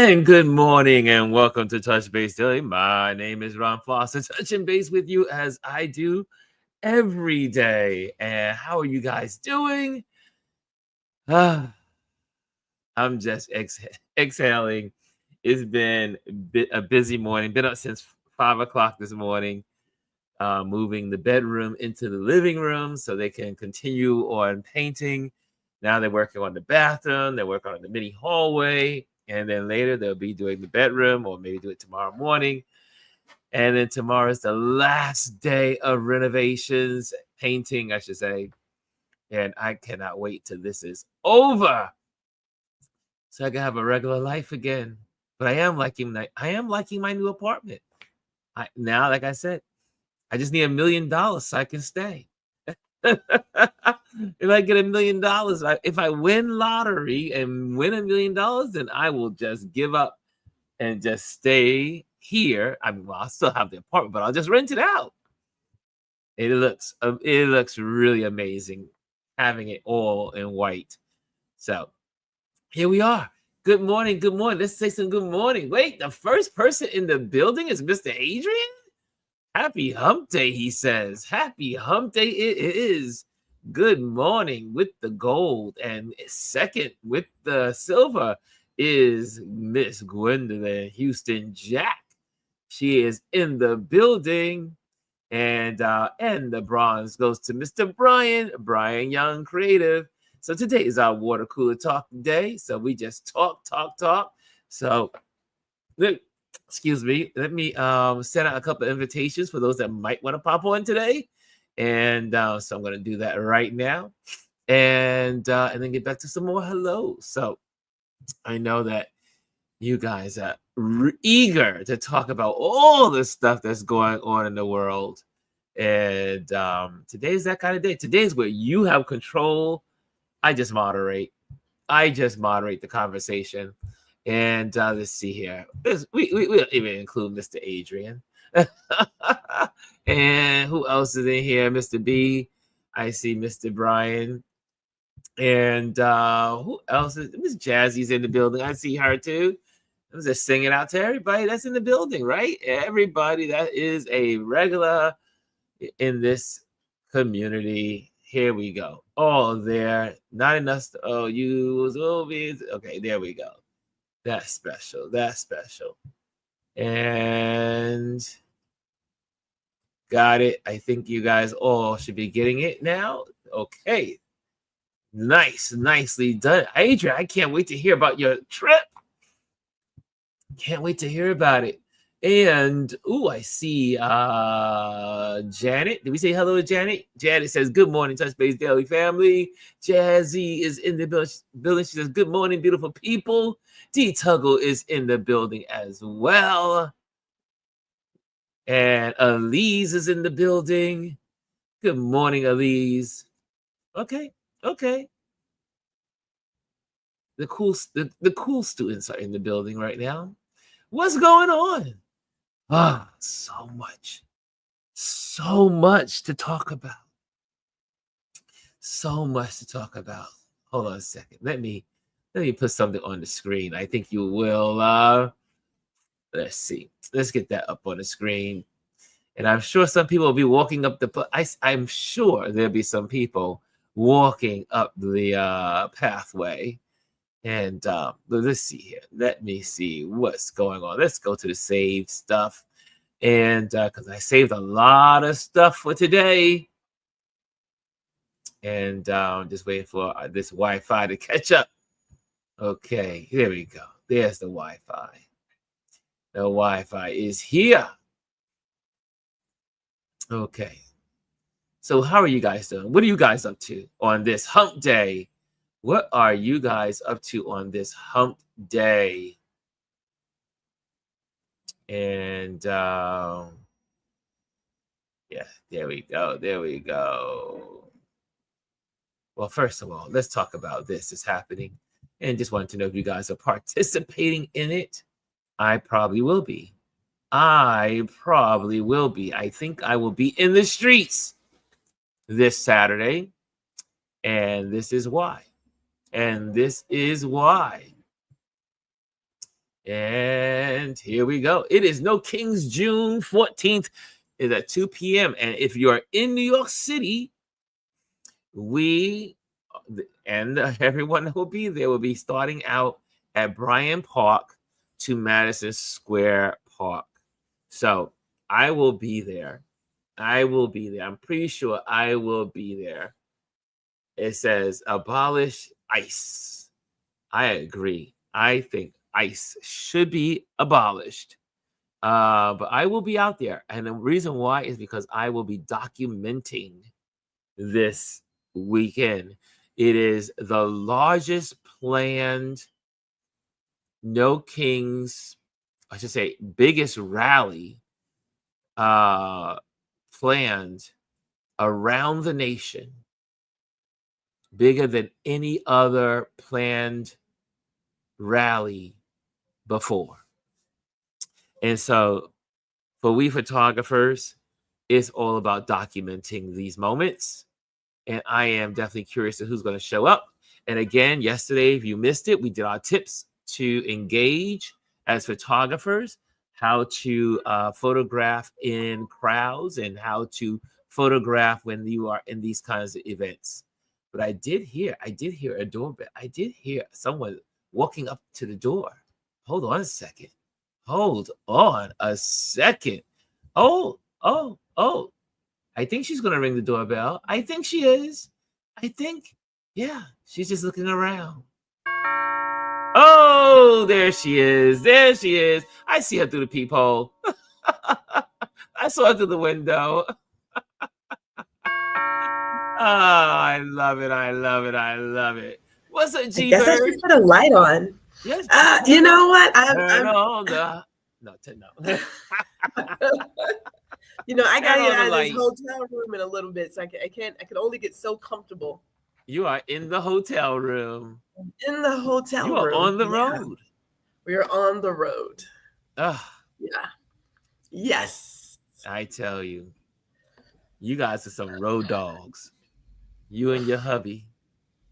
And good morning and welcome to Touch Base Daily. My name is Ron Foster, touching base with you as I do every day. And how are you guys doing? Ah, I'm just exhaling. It's been a busy morning. Been up since 5 o'clock this morning, moving the bedroom into the living room so they can continue on painting. Now they're working on the bathroom. They're working on the mini hallway. And then later they'll be doing the bedroom or maybe do it tomorrow morning. And then tomorrow is the last day of renovations, painting, I should say. And I cannot wait till this is over, so I can have a regular life again. But I am liking my new apartment. Now, like I said, I just need $1 million so I can stay. If I get $1 million, if I win lottery and win $1 million, then I will just give up and just stay here. I mean, well, I'll still have the apartment, but I'll just rent it out. It looks really amazing having it all in white. So here we are. Good morning. Good morning. Let's say some good morning. Wait, the first person in the building is Mr. Adrian? Happy hump day, he says. Happy hump day it is. Good morning with the gold. And second with the silver is Miss Gwendolyn Houston Jack. She is in the building. And the bronze goes to Mr. Brian Young Creative. So today is our water cooler talk day. So we just talk. So excuse me, let me send out a couple of invitations for those that might want to pop on today. And so I'm going to do that right now. And then get back to some more hellos. So I know that you guys are eager to talk about all the stuff that's going on in the world. And today's that kind of day. Today's where you have control. I just moderate the conversation. And let's see here. We'll even include Mr. Adrian. And who else is in here? Mr. B. I see Mr. Brian. And who else is Miss Jazzy's in the building? I see her too. I'm just singing out to everybody that's in the building, right? Everybody that is a regular in this community. Here we go. Oh, there. Not enough. Use movies. Okay, there we go. That's special. And got it. I think you guys all should be getting it now. Okay. Nicely done. Adrian, I can't wait to hear about your trip. Can't wait to hear about it. And I see Janet. Did we say hello to Janet? Janet says, good morning, Touch Base Daily family. Jazzy is in the building. She says, good morning, beautiful people. D Tuggle is in the building as well. And Elise is in the building. Good morning, Elise. Okay. The cool students are in the building right now. What's going on? So much to talk about. Hold on a second. Let me put something on the screen. I think you will. Let's see. Let's get that up on the screen. And I'm sure some people will be walking up I'm sure there'll be some people walking up the pathway. And let's see here. Let me see what's going on. Let's go to the saved stuff. And because I saved a lot of stuff for today. And just waiting for this Wi-Fi to catch up. Okay, here we go. There's the Wi-Fi. The Wi-Fi is here. Okay. So how are you guys doing? What are you guys up to on this hump day? What are you guys up to on this hump day? And yeah, there we go. Well, first of all, let's talk about this is happening. And just wanted to know if you guys are participating in it. I probably will be. I think I will be in the streets this Saturday. And this is why. And here we go. It is No Kings, June 14th. It's at 2 p.m. And if you are in New York City, we and everyone that will be there will be starting out at Bryant Park to Madison Square Park. So I will be there. I will be there. I'm pretty sure I will be there. It says abolish ICE. I agree. I think ICE should be abolished. But I will be out there. And the reason why is because I will be documenting this weekend. It is the largest planned No Kings, I should say, biggest rally planned around the nation, bigger than any other planned rally before. And so for we photographers, it's all about documenting these moments. And I am definitely curious to who's going to show up. And again, yesterday, if you missed it, we did our tips to engage as photographers, how to photograph in crowds and how to photograph when you are in these kinds of events. But I did hear a doorbell. I did hear someone walking up to the door. Hold on a second. Oh. I think she's going to ring the doorbell. I think she is. Yeah, she's just looking around. Oh, there she is. I see her through the peephole. I saw her through the window. I love it. What's up, G? I guess I should put a light on. Yes. You know what? No. You know, I gotta get out of this hotel room in a little bit, so I can only get so comfortable. You are in the hotel room. In the hotel room. You are on the road. We are on the road. Yeah. Yes. I tell you, you guys are some road dogs. You and your hubby.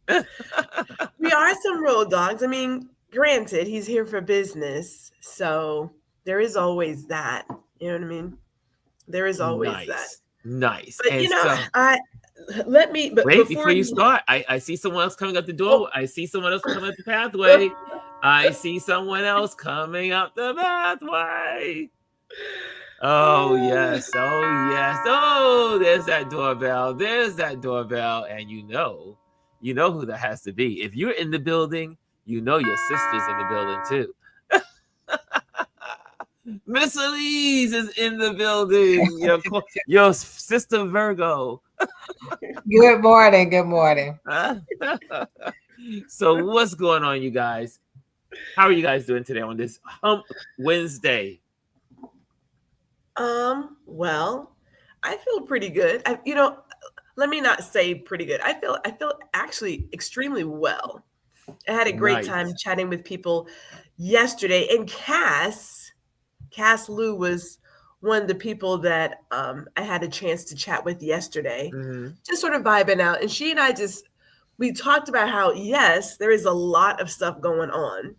We are some road dogs. I mean, granted, he's here for business, so there is always that. You know what I mean? There is always that. Nice. But and you know, so, but wait before you start. I see someone else coming up the door. I see someone else coming up the pathway. I see someone else coming up the pathway. Oh yes. Oh, there's that doorbell. And you know who that has to be. If you're in the building, you know your sister's in the building too. Miss Elise is in the building. Your sister Virgo. Good morning. So what's going on, you guys? How are you guys doing today on this Hump Wednesday? Well, I feel pretty good. Let me not say pretty good. I feel actually extremely well. I had a great time chatting with people yesterday, and Cass Lou was one of the people that I had a chance to chat with yesterday, just sort of vibing out. And she and I we talked about how, yes, there is a lot of stuff going on.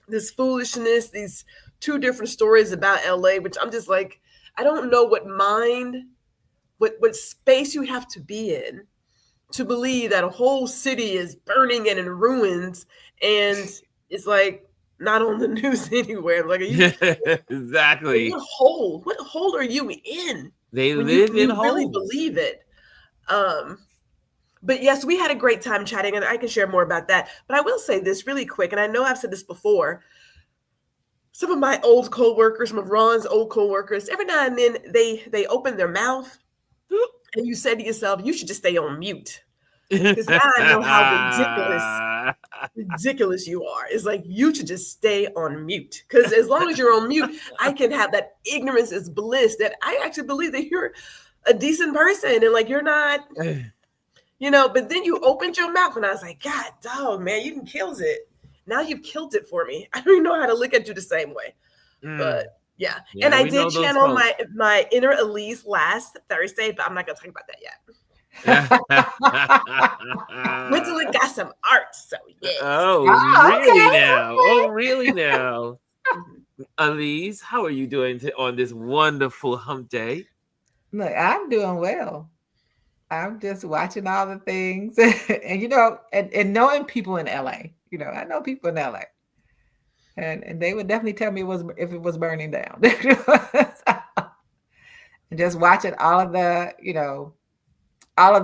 This foolishness, these two different stories about LA, which I'm just like, I don't know what space you have to be in to believe that a whole city is burning and in ruins, and it's like not on the news anywhere. Like, exactly. What hole are you in? They live in holes. Really believe it. But yes, we had a great time chatting, and I can share more about that. But I will say this really quick, and I know I've said this before. Some of my old coworkers, some of Ron's old coworkers, every now and then they open their mouth, and you say to yourself, "You should just stay on mute," because now I know how ridiculous you are. It's like, you should just stay on mute, because as long as you're on mute, I can have that ignorance is bliss that I actually believe that you're a decent person, and like you're not. But then you opened your mouth, and I was like, God, dog, man, you can kill it. Now you've killed it for me. I don't even know how to look at you the same way. But yeah. And I did channel my inner Elise last Thursday, but I'm not going to talk about that yet. Mentally got some art, so yes. Oh, really now? Oh, really now? Mhm. Elise, how are you doing on this wonderful hump day? Look, I'm doing well. I'm just watching all the things, and and knowing people in LA. I know people in LA, and they would definitely tell me if it was burning down. And just watching all of the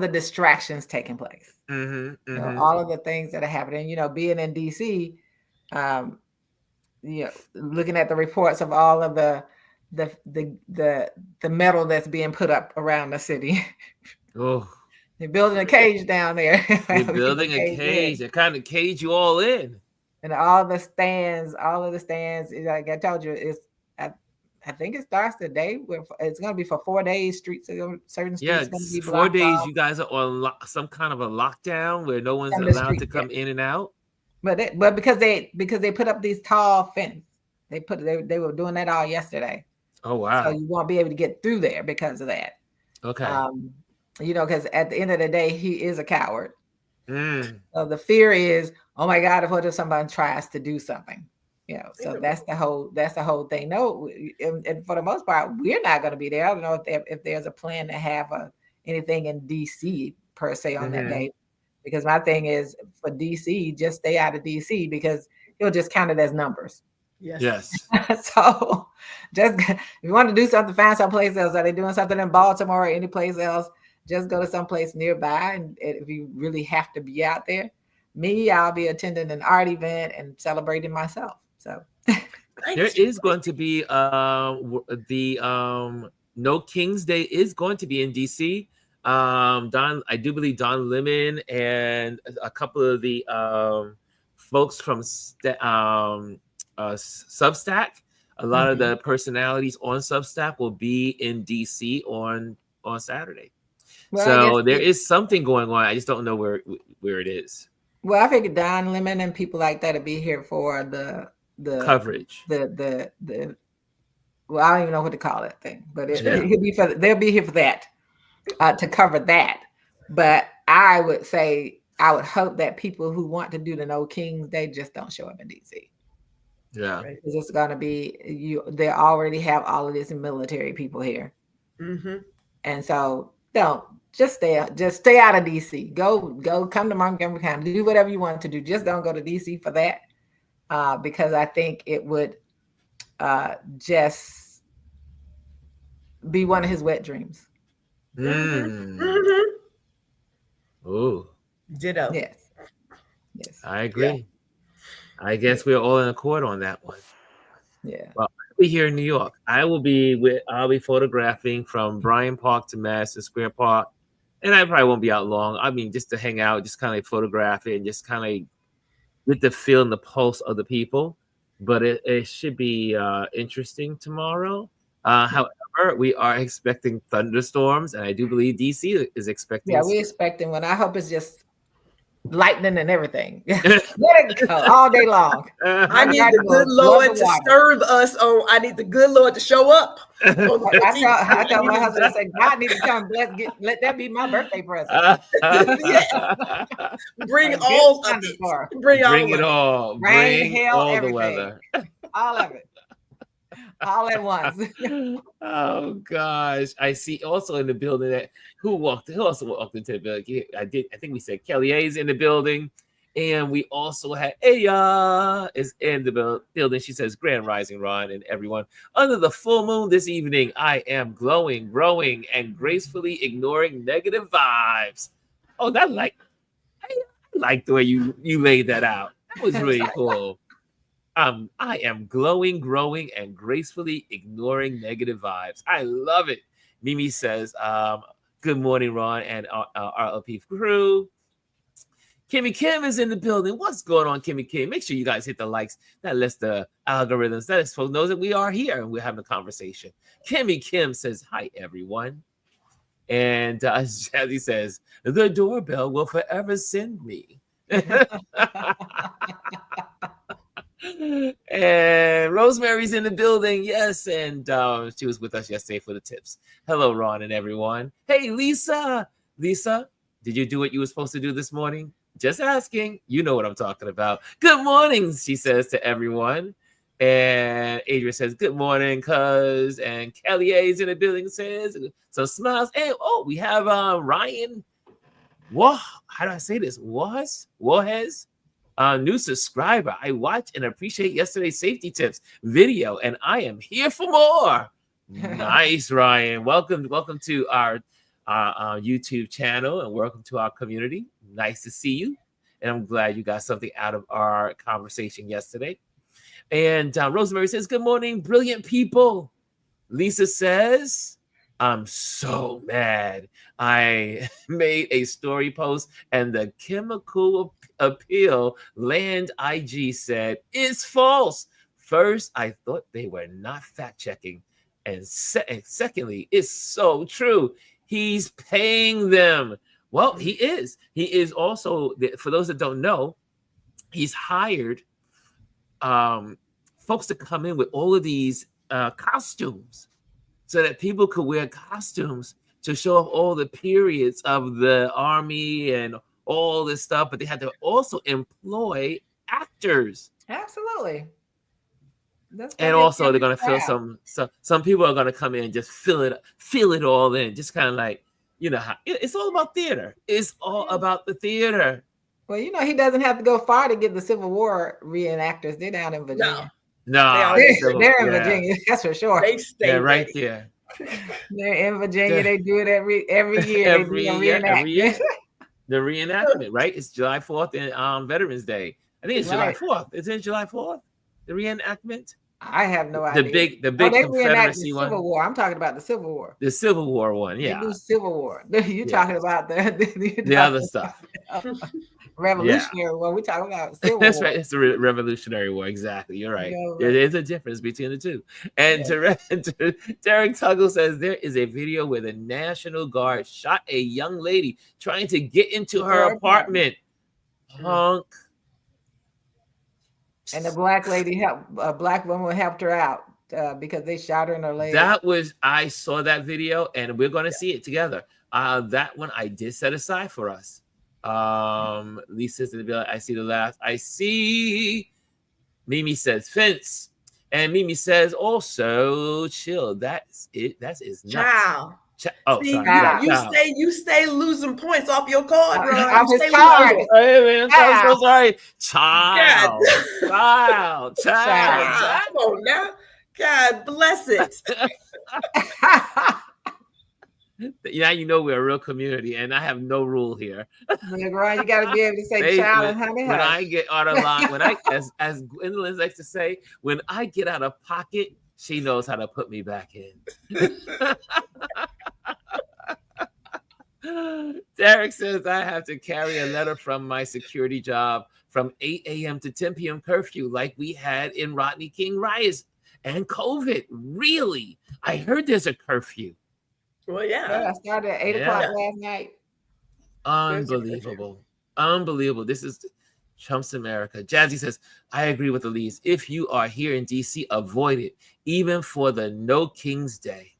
distractions taking place. All of the things that are happening. Being in DC, looking at the reports of all of the metal that's being put up around the city. Oh, They're building a cage down there. they're building a cage. They kind of cage you all in. And all of the stands, like I told you, I think it starts today. It's going to be for 4 days. Certain streets going to be 4 days. off. You guys are on some kind of a lockdown where no one's allowed to come in and out. But because they put up these tall fences, they were doing that all yesterday. Oh wow! So you won't be able to get through there because of that. Okay. Because at the end of the day, he is a coward. So the fear is, oh my God, what if somebody tries to do something? So that's the whole thing. No, and for the most part, we're not going to be there. I don't know if there's a plan to have anything in DC per se on that day, because my thing is for DC, just stay out of DC because it'll just count it as numbers. Yes. So just if you want to do something, find someplace else. Are they doing something in Baltimore or any place else? Just go to someplace nearby. And if you really have to be out there, I'll be attending an art event and celebrating myself. So there is going to be the No King's Day is going to be in DC. I do believe Don Lemon and a couple of the folks from Substack, a lot of the personalities on Substack will be in DC on Saturday. Well, so there is something going on. I just don't know where it is. Well, I figured Don Lemon and people like that would be here for the coverage. Well, I don't even know what to call that thing, but they'll be here for that, to cover that. But I would hope that people who want to do the No King's Day just don't show up in DC. Yeah, right? Because it's going to be they already have all of these military people here, and so just stay out of DC. Go come to Montgomery County, do whatever you want to do. Just don't go to DC for that, because I think it would just be one of his wet dreams. Oh, ditto. Yes, I agree. Yeah. I guess we're all in accord on that one. Yeah. Well, I'll be here in New York. I'll be photographing from Bryant Park to Madison Square Park, and I probably won't be out long. I mean, just to hang out, just kind of photograph it, and just kind of get the feel and the pulse of the people. But it should be interesting tomorrow. However, we are expecting thunderstorms, and I do believe DC is expecting. Yeah, we're expecting one. I hope it's just lightning and everything. Let it go all day long. I need the good Lord to serve us on. I need the good Lord to show up. I tell my husband, I say, God needs to come let that be my birthday present. Bring all of it. Bring it all. Rain, hail, all everything. The weather. All of it. All at once. Oh gosh. I see also in the building that who also walked into the building. I think we said Kelly A's in the building. And we also had Aya is in the building. She says, Grand Rising, Ron, and everyone. Under the full moon this evening, I am glowing, growing, and gracefully ignoring negative vibes. Oh, I like the way you laid that out. That was really cool. I am glowing, growing, and gracefully ignoring negative vibes. I love it. Mimi says, good morning, Ron and our RLP crew. Kimmy Kim is in the building. What's going on, Kimmy Kim? Make sure you guys hit the likes. That lets the algorithms, that folks knows that we are here and we're having a conversation. Kimmy Kim says, hi, everyone. And Jazzy says, the doorbell will forever send me. And Rosemary's in the building. Yes. And she was with us yesterday for the tips. Hello, Ron and everyone. Hey, Lisa. Lisa, did you do what you were supposed to do this morning? Just asking. You know what I'm talking about. Good morning, she says to everyone. And Adrian says, good morning, cuz. And Kelly A's in the building says, some smiles. And we have Ryan. How do I say this? Warhes, new subscriber. I watched and appreciate yesterday's safety tips video, and I am here for more. Nice, Ryan. Welcome to our YouTube channel, and welcome to our community. Nice to see you, and I'm glad you got something out of our conversation yesterday. And Rosemary says, good morning, brilliant people. Lisa says, I'm so mad. I made a story post and the chemical appeal land IG said is false. First, I thought they were not fact checking. And secondly, it's so true. He's paying them. Well, he is. He is also, for those that don't know, he's hired folks to come in with all of these costumes so that people could wear costumes to show off all the periods of the army and all this stuff. But they had to also employ actors. Absolutely. And also they're going to fill some people are going to come in and just fill it all in. Just kind of like, you know, how it's all about theater. It's all about the theater. Well, you know, he doesn't have to go far to get the Civil War reenactors. They're down in Virginia. No, they're in Virginia. That's for sure. They stay right there. They're in Virginia. They do it every year. Every year. The reenactment, right? It's July 4th and Veterans Day. I think it's July 4th. Is it July 4th? The reenactment? I have no idea. The big Confederacy one. Civil War. I'm talking about the Civil War. The Civil War one, yeah. They do Civil War. You're talking about the other stuff. Revolutionary War. We're talking about Civil That's War. right. It's the Revolutionary War. Exactly. You're right. There is a difference between the two. And Derek Tuggle says there is a video where the National Guard shot a young lady trying to get into her apartment. Punk. And the black lady a black woman helped her out because they shot her in her leg. I saw that video, and we're going to see it together. That one I did set aside for us. Lisa's in the building. I see the last. I see. Mimi says fence, and Mimi says also chill. That's it. That is nuts. Wow. Sorry. You stay losing points off your card, bro. Off his card. Hey, man, I'm so sorry. Child. Come on now. God bless it. Now you know we're a real community, and I have no rule here. Ryan, you got to be able to say child and honey. When I get out of line, as Gwendolyn likes to say, when I get out of pocket, she knows how to put me back in. Derek says I have to carry a letter from my security job from 8 a.m. to 10 p.m. curfew like we had in Rodney King riots and COVID. Really? I heard there's a curfew. Well, yeah. I started at 8 o'clock last night. Unbelievable. This is Trump's America. Jazzy says, I agree with Elise. If you are here in D.C., avoid it, even for the No King's Day.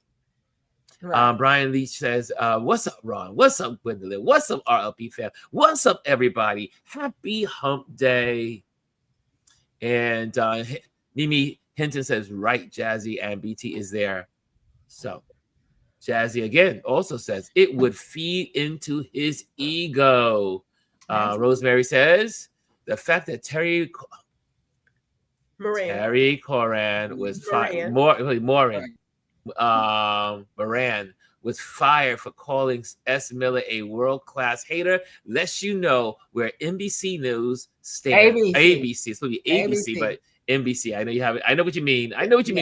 Right. Brian Leach says, what's up, Ron? What's up, Gwendolyn? What's up, RLP fam? What's up, everybody? Happy Hump Day. And Mimi Hinton says, right, Jazzy and BT is there. So Jazzy again also says, it would feed into his ego. Rosemary says, the fact that Terry Moran was fired. Moran was fired for calling S. Miller a world-class hater. Lets you know where NBC News stands. ABC. It's going to be ABC, but NBC. I know you have it. I know what you mean.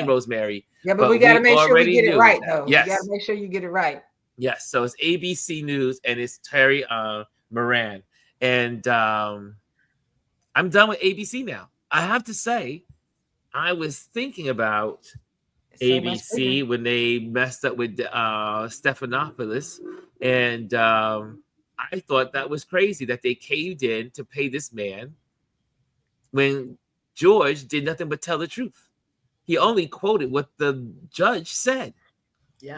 Rosemary. Yeah, but we got to make sure we get it right, though. Yes. You got to make sure you get it right. Yes. So it's ABC News, and it's Terry Moran. And I'm done with ABC now. I have to say, I was thinking about ABC when they messed up with Stephanopoulos, and I thought that was crazy that they caved in to pay this man when George did nothing but tell the truth. He only quoted what the judge said,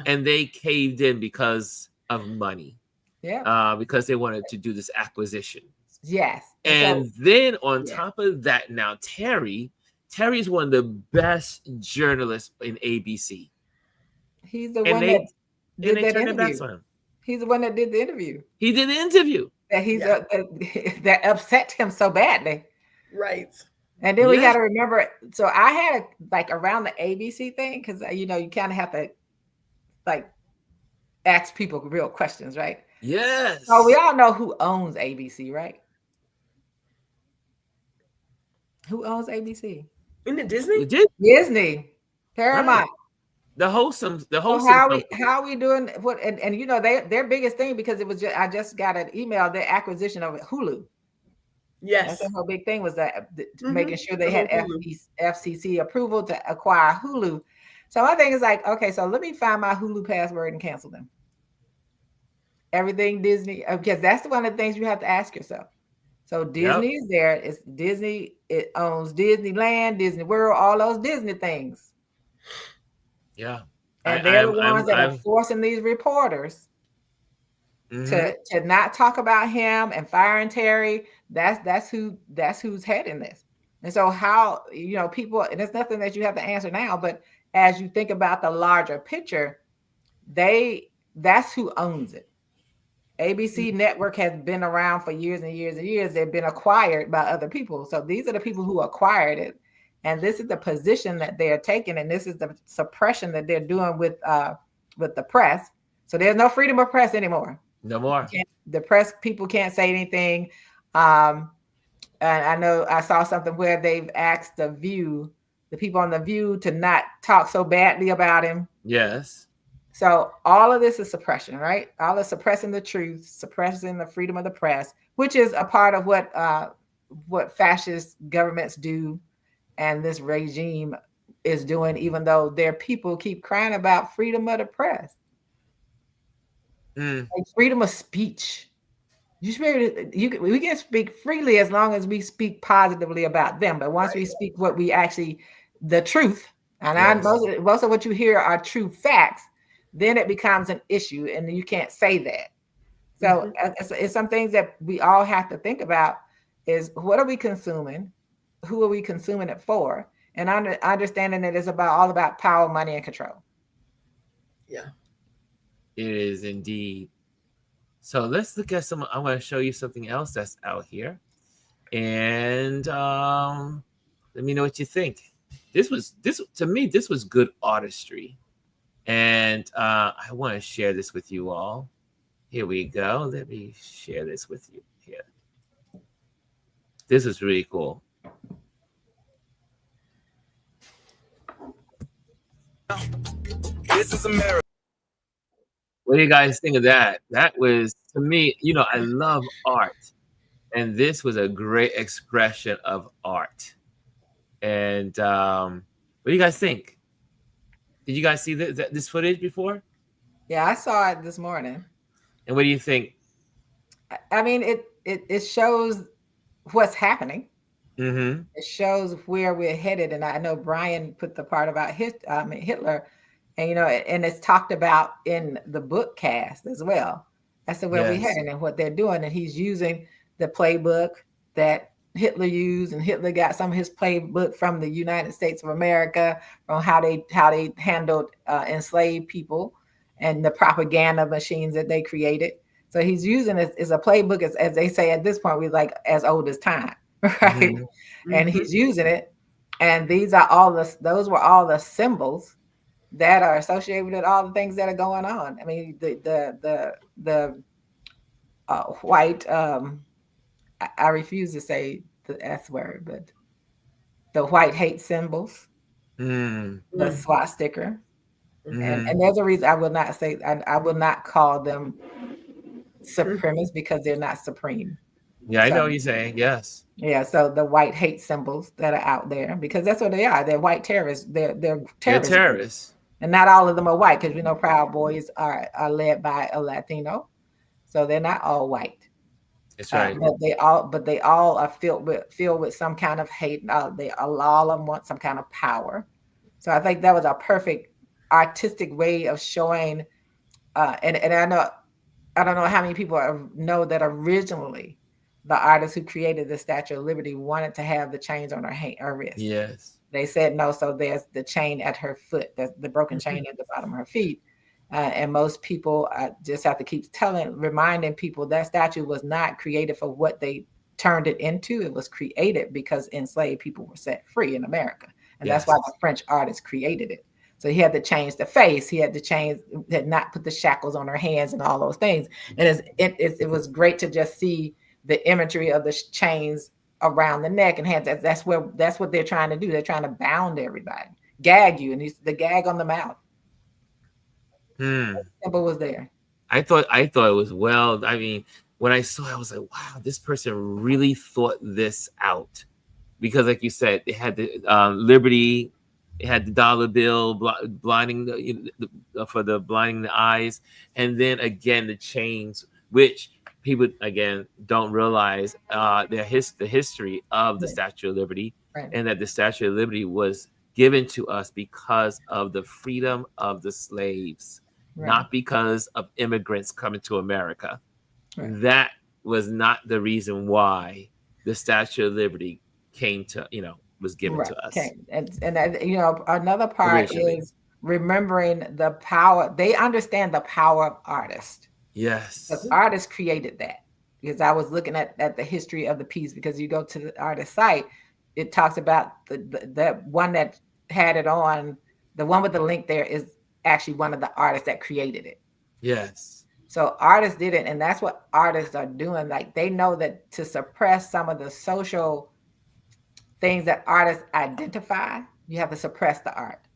and they caved in because of money. Yeah. Because they wanted to do this acquisition. Yes. And then on yeah. top of that, now Terry is one of the best journalists in ABC. He's the And one that did they that turned their backs interview. on him. He's the one that did the interview. He did the interview. That that upset him so badly. Right. And then we got to remember. So I had like around the ABC thing, because you kind of have to like ask people real questions, right? Yes. So we all know who owns ABC, right? Who owns ABC? Isn't it Disney? Disney, Paramount. Right. The wholesome. So how we doing? What and their biggest thing, because it was I just got an email, their acquisition of Hulu. Yes, that's the whole big thing, was that making sure they had FCC approval to acquire Hulu. So my thing is like, okay, so let me find my Hulu password and cancel them. Everything Disney, because that's one of the things you have to ask yourself. So Disney is there. It's Disney. It owns Disneyland, Disney World, all those Disney things. Yeah. And they're the ones that are forcing these reporters to not talk about him and firing Terry. That's who's heading this. And so how, people, and it's nothing that you have to answer now, but as you think about the larger picture, that's who owns it. ABC Network has been around for years and years and years. They've been acquired by other people. So these are the people who acquired it. And this is the position that they're taking. And this is the suppression that they're doing with the press. So there's no freedom of press anymore. No more. The press people can't say anything. And I know I saw something where they've asked the people on The View, to not talk so badly about him. Yes. So all of this is suppression, right? All is suppressing the truth, suppressing the freedom of the press, which is a part of what fascist governments do, and this regime is doing, even though their people keep crying about freedom of the press. Like freedom of speech. We can speak freely as long as we speak positively about them. But once we speak what we actually, the truth, and most of what you hear are true facts, then it becomes an issue, and you can't say that. So it's some things that we all have to think about: is what are we consuming, who are we consuming it for, and understanding that it's all about power, money, and control. Yeah, it is indeed. So let's look at I'm going to show you something else that's out here, and let me know what you think. To me, this was good artistry. And I want to share this with you all. Here we go. Let me share this with you here. This is really cool. This is America. What do you guys think of that? That was, to me, I love art. And this was a great expression of art. And what do you guys think? Did you guys see this footage before? Yeah, I saw it this morning. And what do you think? I mean, it shows what's happening. Mm-hmm. It shows where we're headed. And I know Brian put the part about Hitler, and and it's talked about in the book cast as well. That's where we're heading and what they're doing. And he's using the playbook that Hitler used, and Hitler got some of his playbook from the United States of America, from how they handled enslaved people and the propaganda machines that they created. So he's using it as a playbook, as they say at this point, we're like as old as time, right? Mm-hmm. And he's using it, and those were all the symbols that are associated with all the things that are going on. I mean, the white. I refuse to say the S word, but the white hate symbols, the swastika, and there's a reason I will not say, I will not call them supremacists, because they're not supreme. Yeah, I know what you're saying. Yes. Yeah. So the white hate symbols that are out there, because that's what they are. They're white terrorists. They're terrorists. They're terrorists. And not all of them are white, because we know Proud Boys are led by a Latino, so they're not all white. That's right. But they all are filled with some kind of hate. All of them want some kind of power. So I think that was a perfect artistic way of showing. And I know I don't know how many people know that originally the artist who created the Statue of Liberty wanted to have the chains on her wrist. Yes. They said no, so there's the chain at her foot, the broken chain at the bottom of her feet. And most people just have to keep reminding people that statue was not created for what they turned it into. It was created because enslaved people were set free in America. And that's why the French artist created it. So he had to change the face. He had to change, had not put the shackles on her hands and all those things. And it was great to just see the imagery of the chains around the neck and hands. That's what they're trying to do. They're trying to bound everybody, gag you, and the gag on the mouth. Simple was there. I thought it was well. I mean, when I saw it, I was like, wow, this person really thought this out. Because, like you said, it had the Liberty, it had the dollar bill blinding blinding the eyes, and then again the chains, which people again don't realize the history of the Statue of Liberty, and that the Statue of Liberty was given to us because of the freedom of the slaves, not because of immigrants coming to America. That was not the reason why the Statue of Liberty was given to us. And another part is remembering the power. They understand the power of artists. Yes. Because artists created that. Because I was looking at the history of the piece, because you go to the artist site, it talks about the one that had it on, the one with the link there is actually one of the artists that created it. Yes. So artists did it, and that's what artists are doing. Like, they know that to suppress some of the social things that artists identify, you have to suppress the art.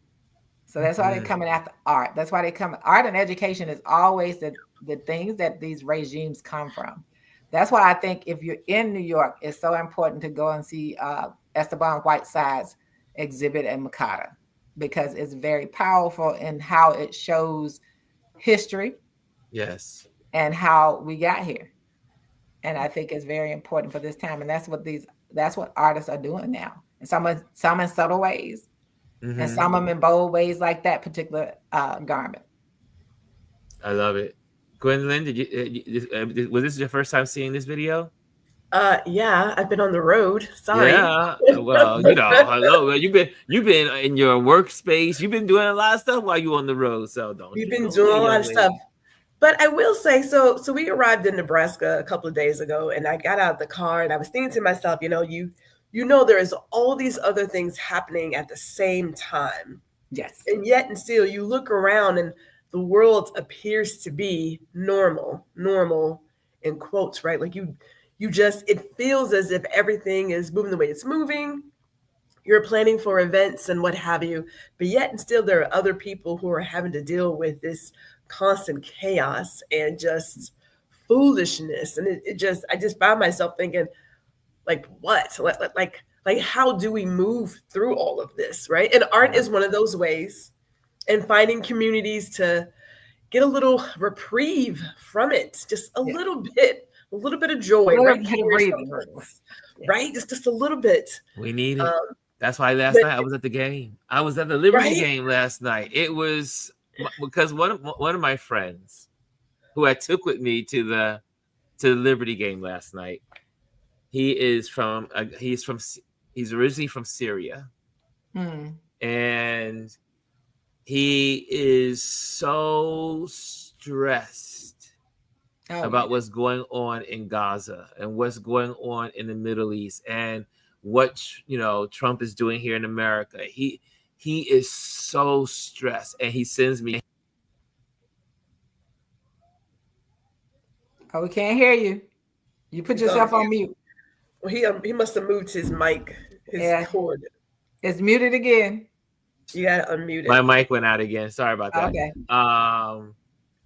So that's why they're coming after art. That's why art and education is always the things that these regimes come from. That's why I think if you're in New York, it's so important to go and see Esteban Whiteside's exhibit at Makata, because it's very powerful in how it shows history. Yes. And how we got here. And I think it's very important for this time. And that's what artists are doing now. And some in subtle ways, and some of them in bold ways, like that particular garment. I love it. Gwendolyn, was this your first time seeing this video? Yeah, I've been on the road. Sorry. Yeah, well, hello. You've been in your workspace. You've been doing a lot of stuff while you on the road. So You've been doing a lot of stuff. But I will say, so we arrived in Nebraska a couple of days ago, and I got out of the car and I was thinking to myself, there is all these other things happening at the same time. Yes. And yet and still you look around and the world appears to be normal in quotes, right? Like it feels as if everything is moving the way it's moving. You're planning for events and what have you, but yet and still there are other people who are having to deal with this constant chaos and just foolishness. And I just found myself thinking, like, what? Like how do we move through all of this, right? And art is one of those ways, and finding communities to get a little reprieve from it, just a little bit of joy, right? Right? Just a little bit. We need it. That's why last night I was at the game. I was at the Liberty game last night. It was because one of my friends who I took with me to the Liberty game last night, he's originally from Syria. And he is so stressed about what's going on in Gaza and what's going on in the Middle East and what Trump is doing here in America. He is so stressed, and he sends me. Oh, we can't hear you. You put yourself on mute. Well, he must have moved his mic, his cord. It's muted again. You gotta unmute it. My mic went out again. Sorry about that. Okay.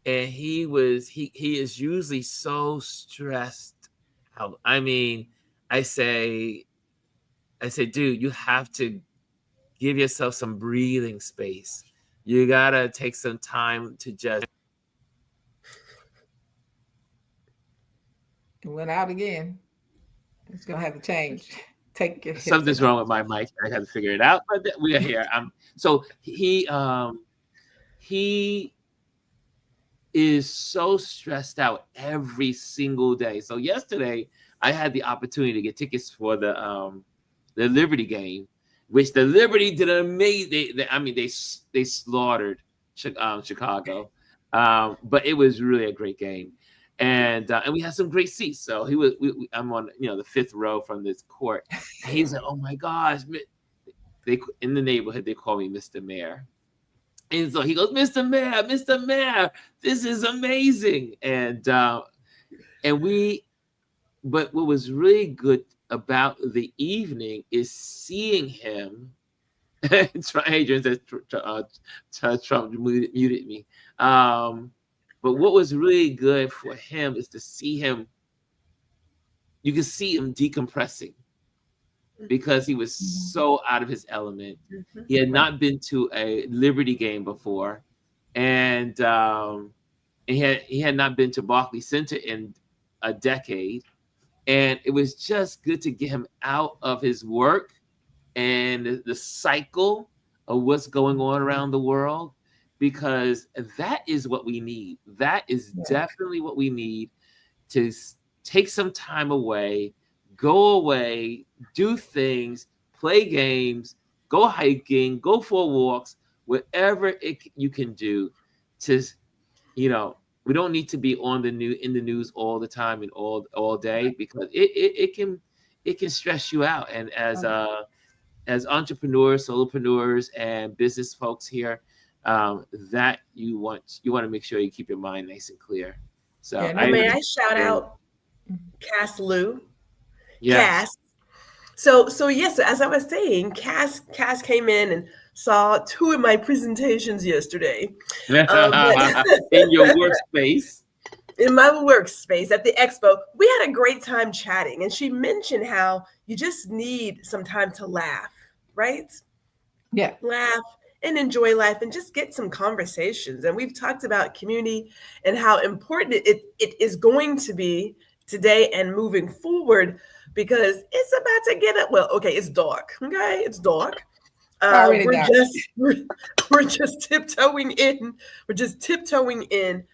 And he is usually so stressed out. I mean, I say, dude, you have to give yourself some breathing space. You gotta take some time to just. It went out again. It's gonna have to change. Something's wrong with my mic. I got to figure it out. But we are here. So he is so stressed out every single day. So yesterday I had the opportunity to get tickets for the Liberty game, which the Liberty did an amazing. They slaughtered Chicago, but it was really a great game, and we had some great seats. So I'm on the fifth row from this court, and he's like, "Oh my gosh!" They in the neighborhood they call me Mr. Mayor. And so he goes, Mr. Mayor, this is amazing. But what was really good about the evening is seeing him. Adrian says Trump muted me. But what was really good for him is to see him. You can see him decompressing because he was so out of his element. He had not been to a Liberty game before, and he had not been to Barclays Center in a decade. And it was just good to get him out of his work and the cycle of what's going on around the world, because that is what we need. That is definitely what we need, to take some time away, go away, do things, play games, go hiking, go for walks, whatever you can do to, we don't need to be in the news all the time and all day, because it can stress you out. And as entrepreneurs, solopreneurs, and business folks here, that you want to make sure you keep your mind nice and clear. So may I shout out Cass Lou? Yes. Cass. So yes, as I was saying, Cass came in and saw 2 of my presentations yesterday. In your workspace. In my workspace at the expo, we had a great time chatting, and she mentioned how you just need some time to laugh, right? Yeah. Laugh and enjoy life and just get some conversations. And we've talked about community and how important it is going to be today and moving forward, because it's about to get up. Well, okay, it's dark. Okay, it's dark. We're just tiptoeing in. We're just tiptoeing in,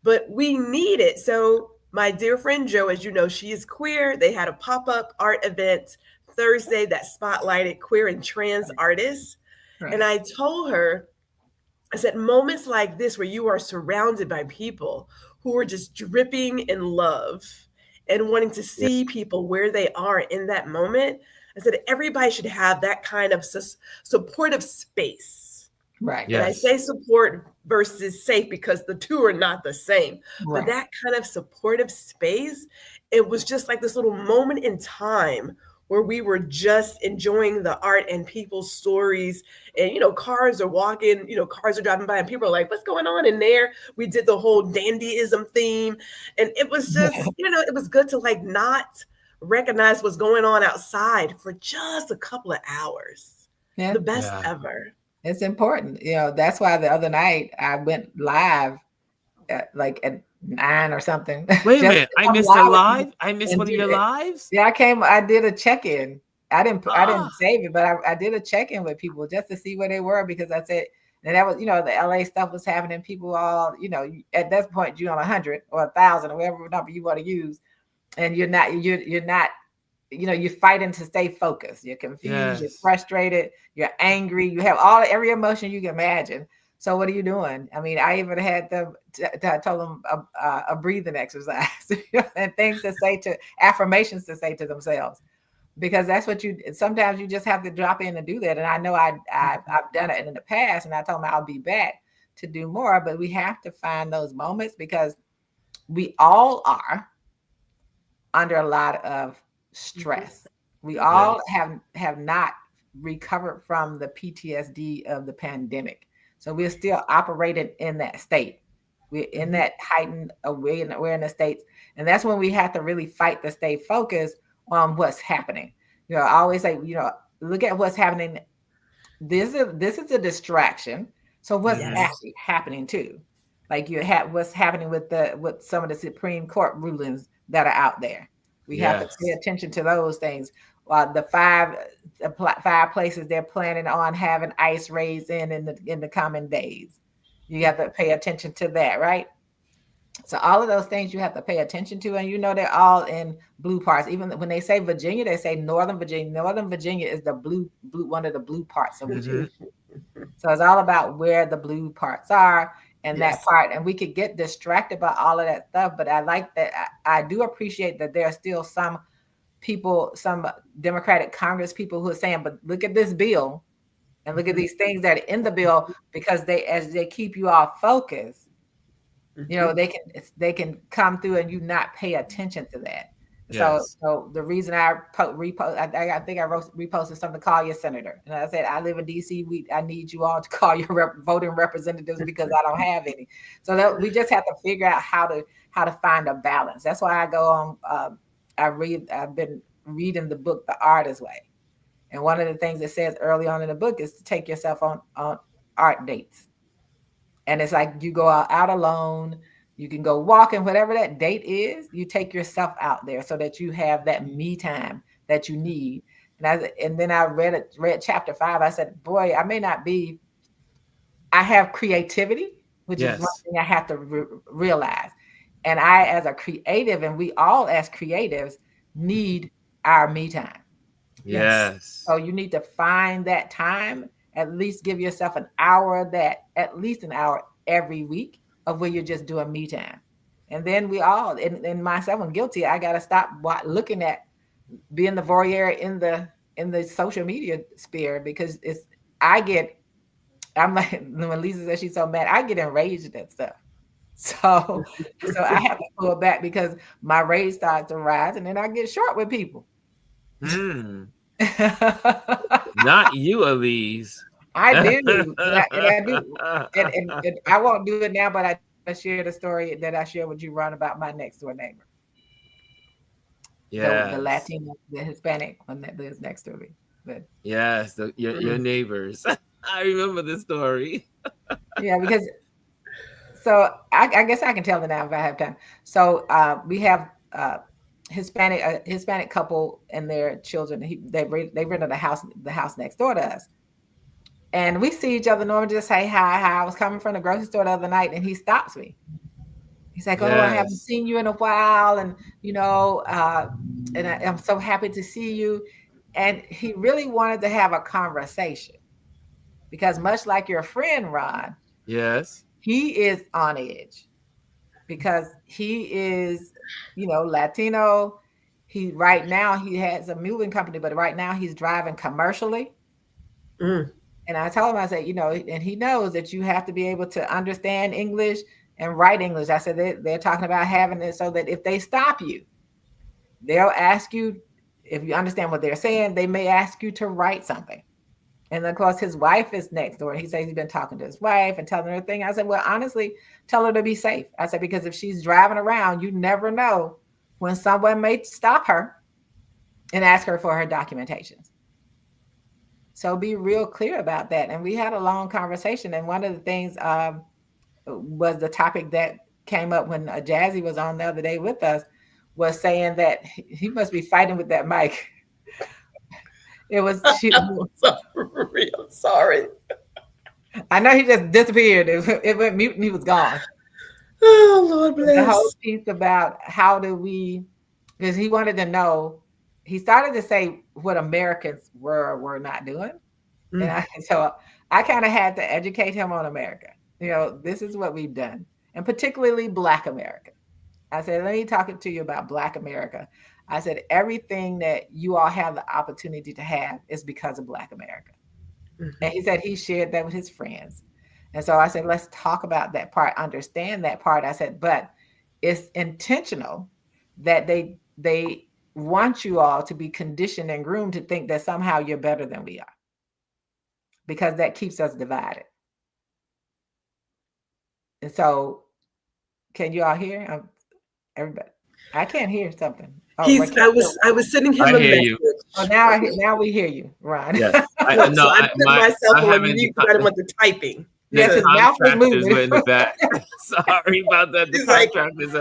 but we need it. So my dear friend Jo, as you know, she is queer. They had a pop-up art event Thursday that spotlighted queer and trans artists. Right. And I told her, I said, moments like this where you are surrounded by people who are just dripping in love and wanting to see people where they are in that moment, I said everybody should have that kind of supportive space. Right. And I say support versus safe because the two are not the same. Right. But that kind of supportive space, it was just like this little moment in time where we were just enjoying the art and people's stories. And, cars are walking, cars are driving by and people are like, what's going on in there? We did the whole dandyism theme. And it was just, it was good to not recognize what's going on outside for just a couple of hours. The best ever. It's important. That's why the other night I went live at 9 or something. Wait a minute, I missed a live. I missed one of your lives. Yeah, I did a check-in. I didn't save it, but I did a check-in with people just to see where they were, because I said, and that was, the LA stuff was happening. People all, at that point you're on 100 or 1,000 or whatever number you want to use, and you're not, you're fighting to stay focused. You're confused, you're frustrated, you're angry, you have every emotion you can imagine. So what are you doing? I mean, I even had them, I told them a breathing exercise and things to say, affirmations to say to themselves, because that's what sometimes you just have to drop in and do that. And I know I've done it in the past, and I told them I'll be back to do more, but we have to find those moments, because we all are under a lot of stress. We all have not recovered from the PTSD of the pandemic. So we're still operating in that state. We're in that heightened awareness states. And that's when we have to really fight to stay focused on what's happening. I always say, look at what's happening. This is a distraction. So what's actually happening too? Like what's happening with some of the Supreme Court rulings that are out there. We have to pay attention to those things. The five places they're planning on having ICE raids in the coming days. You have to pay attention to that, right? So all of those things you have to pay attention to, and they're all in blue parts. Even when they say Virginia, they say Northern Virginia. Northern Virginia is the blue one of the blue parts of Virginia. So it's all about where the blue parts are and that part. And we could get distracted by all of that stuff. But I like that. I do appreciate that there are still some people, some Democratic Congress people who are saying, but look at this bill and look at these things that are in the bill, because as they keep you off focus, they can come through and you not pay attention to that. Yes. So the reason I reposted something, call your senator. And I said, I live in DC. I need you all to call your voting representatives because I don't have any. So we just have to figure out how to find a balance. That's why I go on. I've been reading the book, The Artist's Way. And one of the things it says early on in the book is to take yourself on art dates. And it's like you go out alone, you can go walking, whatever that date is, you take yourself out there so that you have that me time that you need. And then I read chapter 5. I said, boy, I have creativity, which is one thing I have to realize. And I, as a creative, and we all as creatives, need our me time. Yes. So you need to find that time. At least give yourself at least an hour every week of where you're just doing me time. And then we all, and myself, I'm guilty. I got to stop looking at being the voyeur in the social media sphere, because I'm like, when Lisa says she's so mad, I get enraged at that stuff. So I have to pull back because my rage starts to rise, and then I get short with people. Not you, Elise. I do. I do. And I won't do it now, but I share the story that I shared with you, Ron, about my next door neighbor. Yeah. The Latino, the Hispanic one that lives next to me. But, yes, your neighbors. I remember the story. Yeah, because so I guess I can tell it now if I have time. So we have Hispanic couple and their children. They rented the house next door to us, and we see each other normally, just say hi. I was coming from the grocery store the other night, and he stops me. He's like, "Oh, I haven't seen you in a while, and and I'm so happy to see you." And he really wanted to have a conversation, because much like your friend Ron, yes, he is on edge because he is, Latino. Right now he has a moving company, but right now he's driving commercially. And I told him, I said, and he knows that you have to be able to understand English and write English. I said they're talking about having it so that if they stop you, they'll ask you, if you understand what they're saying, they may ask you to write something. And of course, his wife is next door. He says he's been talking to his wife and telling her thing. I said, well, honestly, tell her to be safe. I said, because if she's driving around, you never know when someone may stop her and ask her for her documentations. So be real clear about that. And we had a long conversation. And one of the things was the topic that came up when Jazzy was on the other day with us, was saying that he must be fighting with that mic. I'm sorry. I know he just disappeared. It went mute and he was gone. Oh, Lord bless. The whole piece about how do we, because he wanted to know, he started to say what Americans were not doing. And so I kind of had to educate him on America. This is what we've done, and particularly Black America. I said, let me talk to you about Black America. I said, everything that you all have the opportunity to have is because of Black America. And he said he shared that with his friends. And so I said, let's talk about that part, understand that part. I said, but it's intentional that they want you all to be conditioned and groomed to think that somehow you're better than we are, because that keeps us divided. And so can you all hear? Everybody, I can't hear something. Oh, I was sending him a message. You. Oh, now we hear you, Ron. Yes. I put myself on mute because I didn't want the typing. Yes, his mouth was moving. In the back. Sorry about that. The contractors,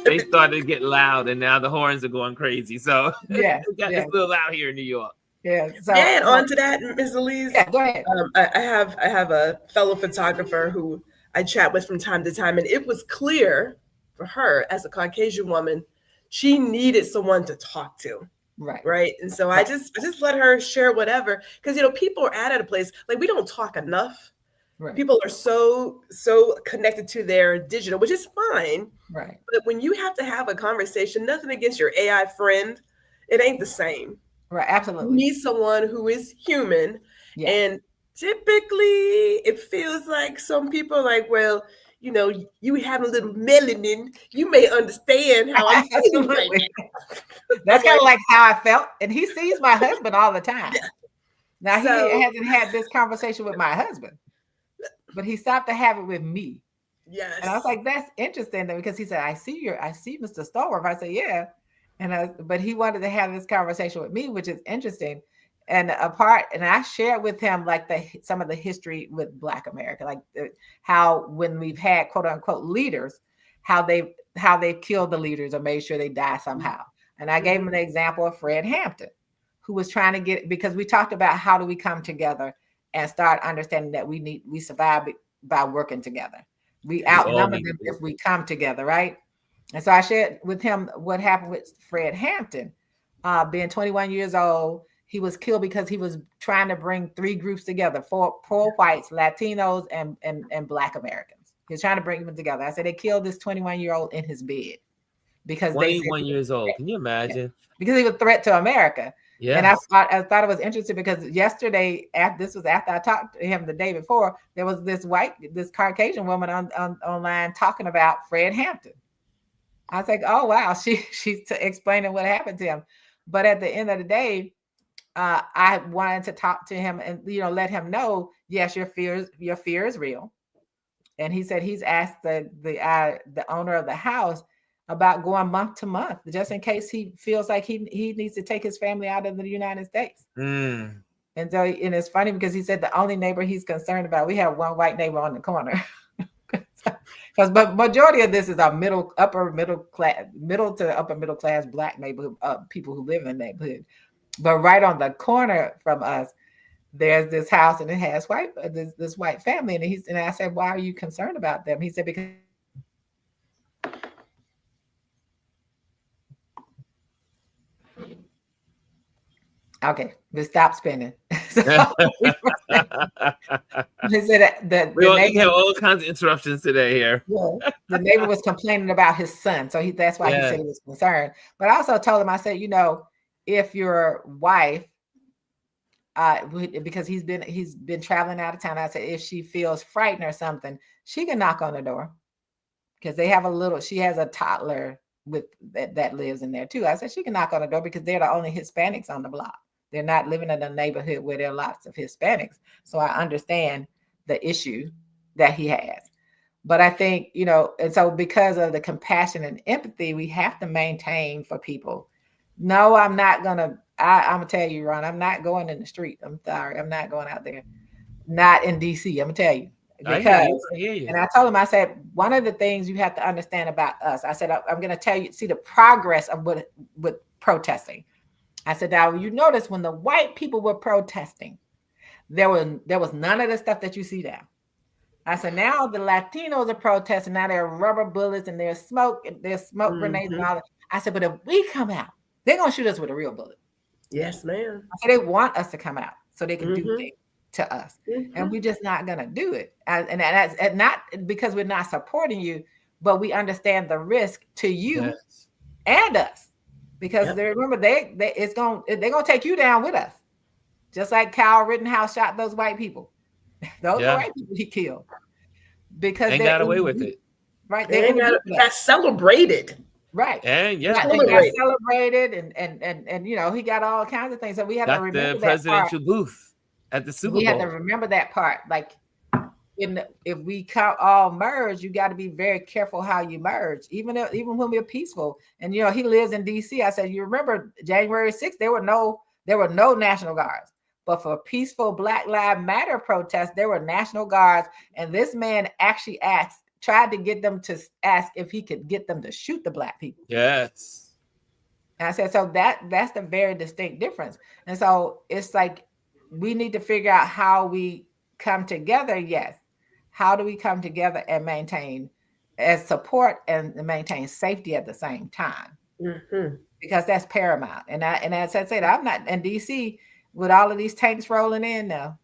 they started to get loud, and now the horns are going crazy. So it's a little loud here in New York. Yeah. So and on to that, Ms. Elise. Yeah, go ahead. I have a fellow photographer who I chat with from time to time, and it was clear for her as a Caucasian woman, she needed someone to talk to. Right. And so I just let her share whatever, because, people are at a place like we don't talk enough. Right. People are so connected to their digital, which is fine. Right. But when you have to have a conversation, nothing against your AI friend, it ain't the same. Right. Absolutely. You need someone who is human. Yeah. And typically it feels like some people are like, well, you have a little melanin, you may understand how I'm feeling right now. That's kind of like how I felt. And he sees my husband all the time. Yeah. Now, he hasn't had this conversation with my husband, but he stopped to have it with me. Yes. And I was like, that's interesting, because he said, I see Mr. Stallworth. I said, yeah. But he wanted to have this conversation with me, which is interesting. And I shared with him like some of the history with Black America, like how when we've had quote unquote leaders, how they've killed the leaders or made sure they die somehow. And I gave him an example of Fred Hampton, who was trying to because we talked about how do we come together and start understanding that we survive by working together. We outnumber them if we come together, right? And so I shared with him what happened with Fred Hampton, being 21 years old. He was killed because he was trying to bring three groups together: poor whites, Latinos, and Black Americans. He was trying to bring them together. I said they killed this 21-year-old in his bed because 21 years old. Can you imagine? Because he was a threat to America. Yeah. And I thought it was interesting because yesterday, this was after I talked to him the day before, there was this Caucasian woman online talking about Fred Hampton. I was like, oh wow, she's explaining what happened to him. But at the end of the day, I wanted to talk to him and let him know, yes, your fear is real. And he said he's asked the owner of the house about going month to month, just in case he feels like he needs to take his family out of the United States. And so, and it's funny because he said the only neighbor he's concerned about, we have one white neighbor on the corner. But majority of this is our middle to upper middle class Black neighborhood, people who live in the neighborhood. But right on the corner from us, there's this house and it has this white family. And I said, why are you concerned about them? He said, because okay, just stop spinning. So he said the neighbor have all kinds of interruptions today here. Yeah, the neighbor was complaining about his son, so that's why he said he was concerned. But I also told him, I said, if your wife, because he's been traveling out of town, I said if she feels frightened or something, she can knock on the door, because she has a toddler with that lives in there too. I said she can knock on the door because they're the only Hispanics on the block. They're not living in a neighborhood where there are lots of Hispanics. So I understand the issue that he has. But I think, and so because of the compassion and empathy we have to maintain for people. No, I'm not going to, I'm going to tell you, Ron, I'm not going in the street. I'm sorry. I'm not going out there. Not in DC. I'm going to tell you. Because, I hear you. And I told him, I said, one of the things you have to understand about us, I said, I'm going to tell you, see the progress of with protesting. I said, now you notice when the white people were protesting, there was none of the stuff that you see now. I said, now the Latinos are protesting. Now there are rubber bullets and there's smoke grenades and all that. I said, but if we come out, they're going to shoot us with a real bullet. Yes, ma'am. I said, they want us to come out so they can do things to us. And we're just not going to do it. And that's not because we're not supporting you, but we understand the risk to you and us. Because remember, they're gonna take you down with us, just like Kyle Rittenhouse shot those white people. Those are white people he killed because they got away with it, right? They got celebrated, right? And they got celebrated, and he got all kinds of things. So we have to remember the presidential booth at the Super Bowl. We have to remember that part, like. If we all merge, you got to be very careful how you merge, even when we're peaceful. And he lives in DC. I said, you remember January 6th, there were no National Guards, but for peaceful Black Lives Matter protests, there were National Guards. And this man actually tried to get them to ask if he could get them to shoot the Black people. Yes. And I said, so that's the very distinct difference. And so it's like we need to figure out how we come together. Yes. How do we come together and maintain as support and maintain safety at the same time, because that's paramount. And as I said, I'm not in DC with all of these tanks rolling in now.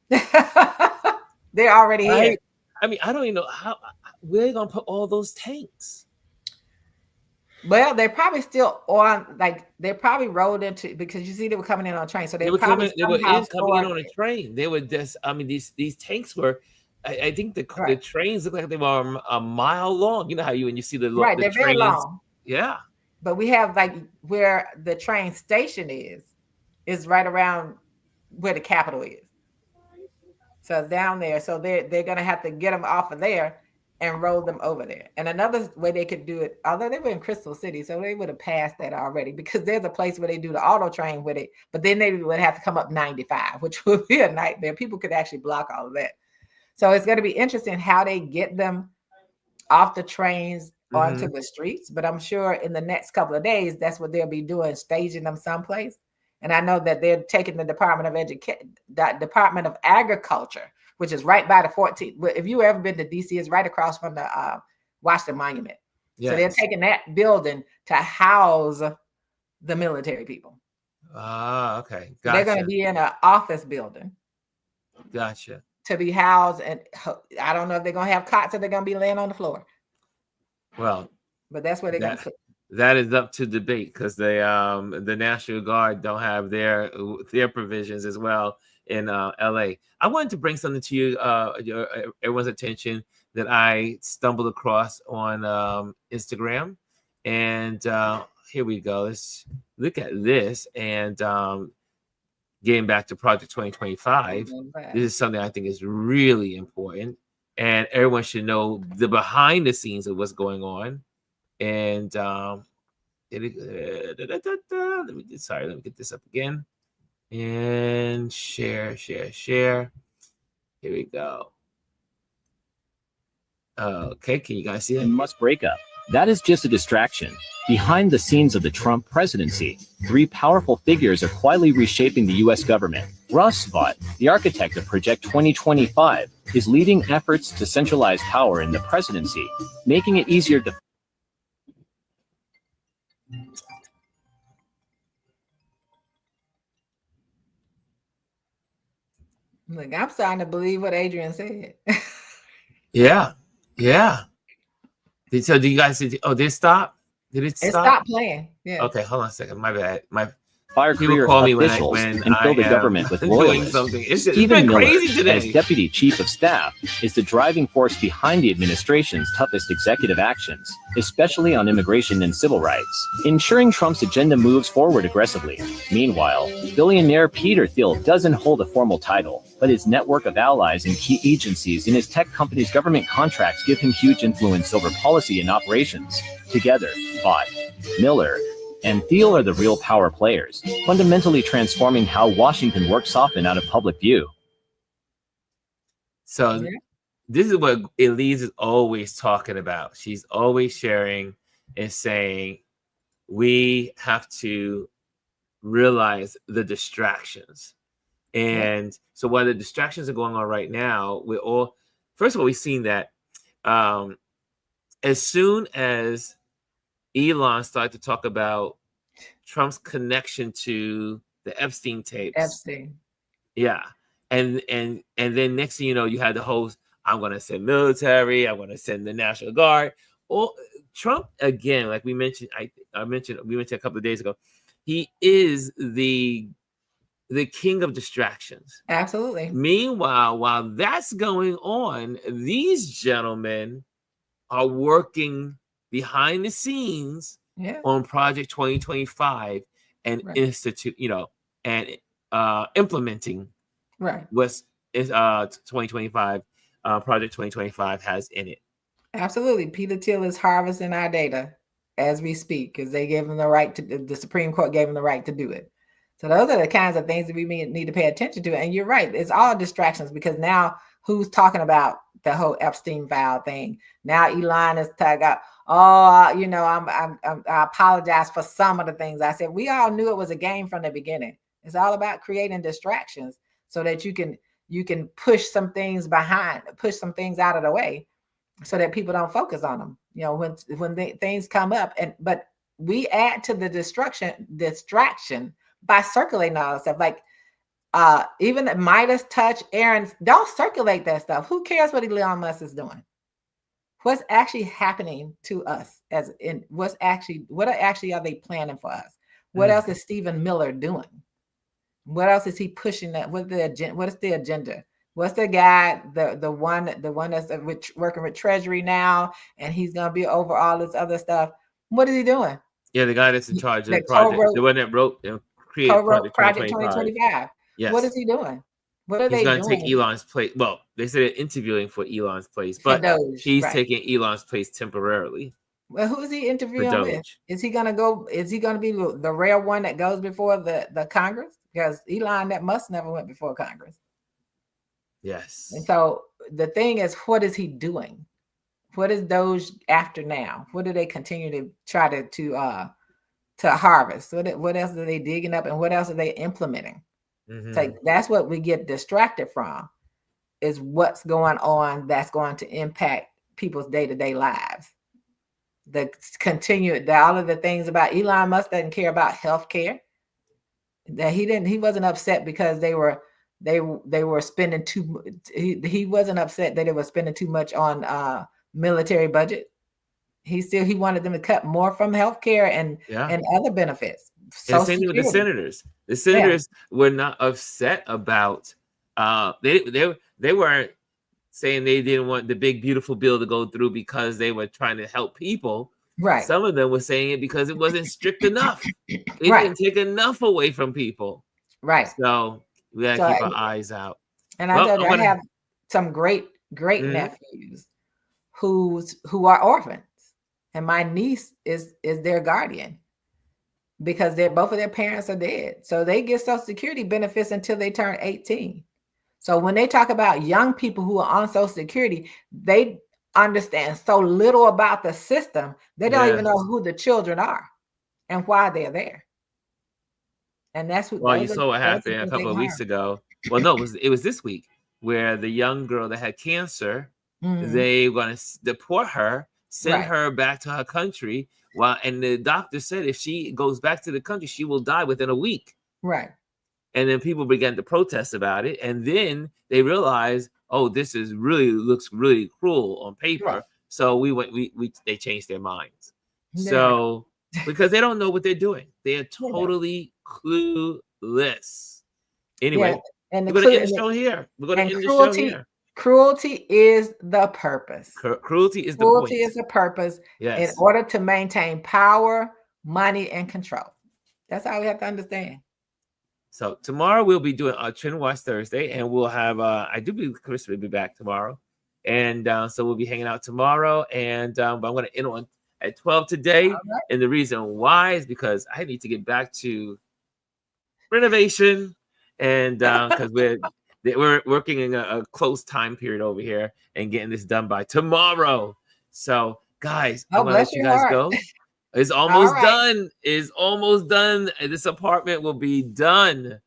They're already here. I mean, I don't even know where they're gonna put all those tanks. Well, they're probably still on, like they're probably rolled into, because you see they were coming in on a train, so they were coming in on a train. They were just, I mean, these tanks were, I think the trains look like they were a mile long. You know how when you see the they're trains, very long. Yeah. But we have like where the train station is right around where the Capitol is. So it's down there. So they're going to have to get them off of there and roll them over there. And another way they could do it, although they were in Crystal City, so they would have passed that already, because there's a place where they do the auto train with it, but then they would have to come up 95, which would be a nightmare. People could actually block all of that. So it's going to be interesting how they get them off the trains onto the streets. But I'm sure in the next couple of days, that's what they'll be doing, staging them someplace. And I know that they're taking the Department of Agriculture, which is right by the 14th. If you ever been to DC, it's right across from the Washington Monument. Yes. So they're taking that building to house the military people. Ah, okay. Gotcha. They're going to be in an office building. Gotcha. To be housed, and I don't know if they're going to have cots or they're going to be laying on the floor. Well, but that's where they're going to put. That is up to debate, because the National Guard don't have their provisions as well in LA. I wanted to bring something to you, everyone's attention, that I stumbled across on Instagram, and here we go. Let's look at this. And getting back to Project 2025, this is something I think is really important, and everyone should know the behind the scenes of what's going on. And let me get this up again, and share. Here we go. Okay, can you guys see that? Must break up. That is just a distraction. Behind the scenes of the Trump presidency, 3 powerful figures are quietly reshaping the U.S. government. Russ Vought, the architect of Project 2025, is leading efforts to centralize power in the presidency, making it easier to Look, I'm starting to believe what Adrian said. Yeah. So do you guys see? Oh, did it stop? Did it stop? It stopped playing. Yeah. Okay, hold on a second. My bad. Fire career officials and fill the government with loyalists. Stephen Miller, as Deputy Chief of Staff, is the driving force behind the administration's toughest executive actions, especially on immigration and civil rights, ensuring Trump's agenda moves forward aggressively. Meanwhile, billionaire Peter Thiel doesn't hold a formal title, but his network of allies and key agencies in his tech company's government contracts give him huge influence over policy and operations. Together, Vought, Miller, and Thiel are the real power players, fundamentally transforming how Washington works often out of public view. So this is what Elise is always talking about. She's always sharing and saying, we have to realize the distractions. And so while the distractions are going on right now, first of all, we've seen that as soon as Elon started to talk about Trump's connection to the Epstein tapes. Yeah. And then next thing you know, you had the whole, I'm going to send military, I'm going to send the National Guard. Or Trump, again, like we mentioned a couple of days ago, he is the king of distractions. Absolutely. Meanwhile, while that's going on, these gentlemen are working behind the scenes on Project 2025 and and implementing what's 2025 Project 2025 has in it. Absolutely. Peter Thiel is harvesting our data as we speak, because they gave him the right to, the Supreme Court gave him the right to do it. So those are the kinds of things that we need to pay attention to. And you're right, it's all distractions, because now who's talking about the whole Epstein file thing? Now Elon is talking about, I apologize for some of the things I said. We all knew it was a game from the beginning. It's all about creating distractions so that you can push some things out of the way so that people don't focus on them. You know, when things come up, but we add to the distraction by circulating all that stuff. Like even the Midas touch, Aaron's, don't circulate that stuff. Who cares what Elon Musk is doing? What's actually happening to us? What actually are they planning for us? What else is Stephen Miller doing? What else is he pushing? What is the agenda? What's the guy, the one that's working with Treasury now, and he's gonna be over all this other stuff? What is he doing? Yeah, the guy that's in charge of the project, the one that created Project 2025. Yes. What is he doing? What are they doing? He's going to take Elon's place. Well, they said they're interviewing for Elon's place, but he's taking Elon's place temporarily. Well, who is he interviewing with? Is he going to be the rare one that goes before the Congress? Because that Musk never went before Congress. Yes. And so the thing is, what is he doing? What is Doge after now? What do they continue to try to harvest? What else are they digging up, and what else are they implementing? So that's what we get distracted from, is what's going on that's going to impact people's day-to-day lives. All of the things about Elon Musk doesn't care about healthcare. That he wasn't upset because they were spending too. He wasn't upset that they were spending too much on military budget. He wanted them to cut more from healthcare and other benefits. So same thing with the senators. The senators were not upset about they weren't saying they didn't want the big beautiful bill to go through because they were trying to help people. Right. Some of them were saying it because it wasn't strict enough. It didn't take enough away from people. Right. So we gotta keep our eyes out. And I have some great nephews who are orphans, and my niece is their guardian because both of their parents are dead. So they get Social Security benefits until they turn 18. So when they talk about young people who are on Social Security, they understand so little about the system. They don't even know who the children are and why they're there. And that's what. Well, you saw what happened a couple of weeks ago. Well, no, it was this week where the young girl that had cancer, they were going to deport her, send her back to her country. And the doctor said if she goes back to the country, she will die within a week. Right. And then people began to protest about it. And then they realized, oh, this looks really cruel on paper. Right. So they changed their minds. Yeah. So because they don't know what they're doing. They're totally clueless. Anyway, we're going to end the show here. We're going to end the show here. Cruelty is the purpose. Cruelty is the point. Cruelty is the purpose in order to maintain power, money, and control. That's how we have to understand. So tomorrow we'll be doing our Trend Watch Thursday, and we'll have I do believe Chris will be back tomorrow, and so we'll be hanging out tomorrow. And but I'm going to end on at 12 today, and the reason why is because I need to get back to renovation, and because we're working in a close time period over here and getting this done by tomorrow. So guys, I'm gonna let you guys go. It's almost done. It's almost done. This apartment will be done.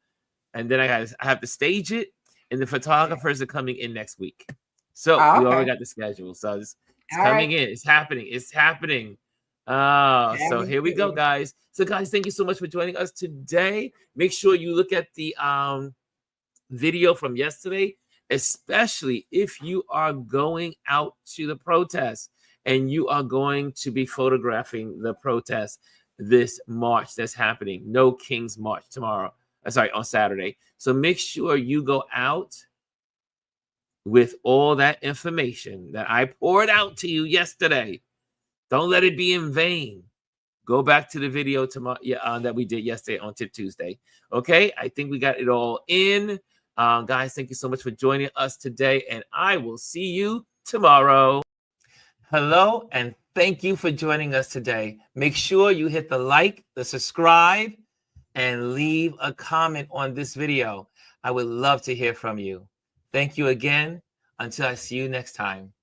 And then I have to stage it. And the photographers are coming in next week. So we already got the schedule. So it's coming in. It's happening. It's happening. So here we go, guys. So guys, thank you so much for joining us today. Make sure you look at the video from yesterday, especially if you are going out to the protest. And you are going to be photographing the protest, this march that's happening. No King's March on Saturday. So make sure you go out with all that information that I poured out to you yesterday. Don't let it be in vain. Go back to the video tomorrow that we did yesterday on Tip Tuesday. Okay, I think we got it all in. Guys, thank you so much for joining us today, and I will see you tomorrow. Hello, and thank you for joining us today. Make sure you hit the like, the subscribe, and leave a comment on this video. I would love to hear from you. Thank you again. Until I see you next time.